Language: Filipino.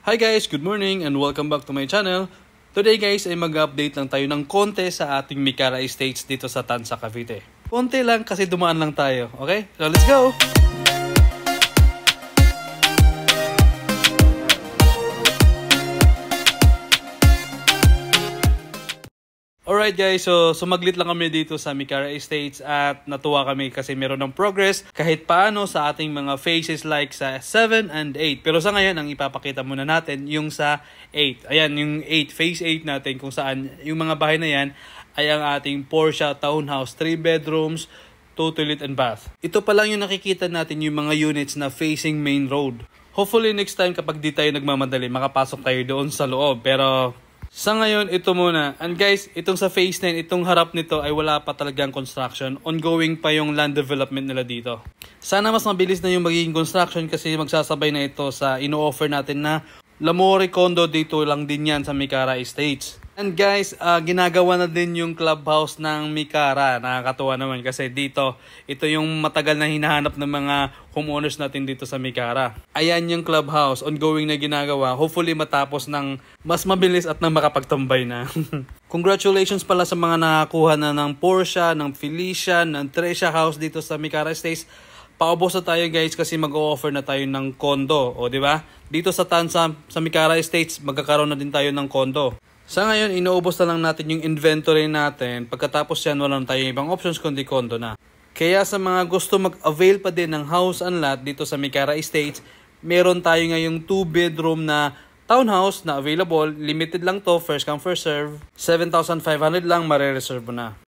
Hi guys, good morning and welcome back to my channel. Today guys ay mag-update lang tayo ng konti sa ating Micara Estates dito sa Tanza, Cavite. Konti lang kasi dumaan lang tayo, okay? So let's go! Alright guys, so sumaglit lang kami dito sa Micara Estates at natuwa kami kasi meron ng progress kahit paano sa ating mga phases like sa 7 and 8. Pero sa ngayon, ang ipapakita muna natin yung sa 8. Ayan, yung 8, phase 8 natin kung saan yung mga bahay na yan ay ang ating Porsche Townhouse, 3 bedrooms, 2 toilet and bath. Ito pa lang yung nakikita natin yung mga units na facing main road. Hopefully next time kapag di tayo nagmamadali, makapasok tayo doon sa loob. Pero sa ngayon, ito muna. And guys, itong sa phase 9, itong harap nito ay wala pa talagang construction. Ongoing pa yung land development nila dito. Sana mas mabilis na yung magiging construction kasi magsasabay na ito sa ino-offer natin na Lamore Condo dito lang din yan sa Micara Estates. And guys, ginagawa na din yung clubhouse ng Micara. Nakakatuwa naman kasi dito, ito yung matagal na hinahanap ng mga homeowners natin dito sa Micara. Ayan yung clubhouse, ongoing na ginagawa. Hopefully matapos ng mas mabilis at nang makapagtambay na. Congratulations pala sa mga nakakuha na ng Porsche, ng Felicia, ng Trecia House dito sa Micara Estates. Paubos na tayo guys kasi mag-o-offer na tayo ng condo. O di ba? Dito sa Tanza, sa Micara Estates, magkakaroon na din tayo ng condo. Sa ngayon, inuubos na lang natin yung inventory natin. Pagkatapos yan, wala na tayong ibang options kundi condo na. Kaya sa mga gusto mag-avail pa din ng house and lot dito sa Micara Estates, meron tayo ngayong 2 bedroom na townhouse na available. Limited lang to, first come first serve. 7,500 lang, mare-reserve mo na.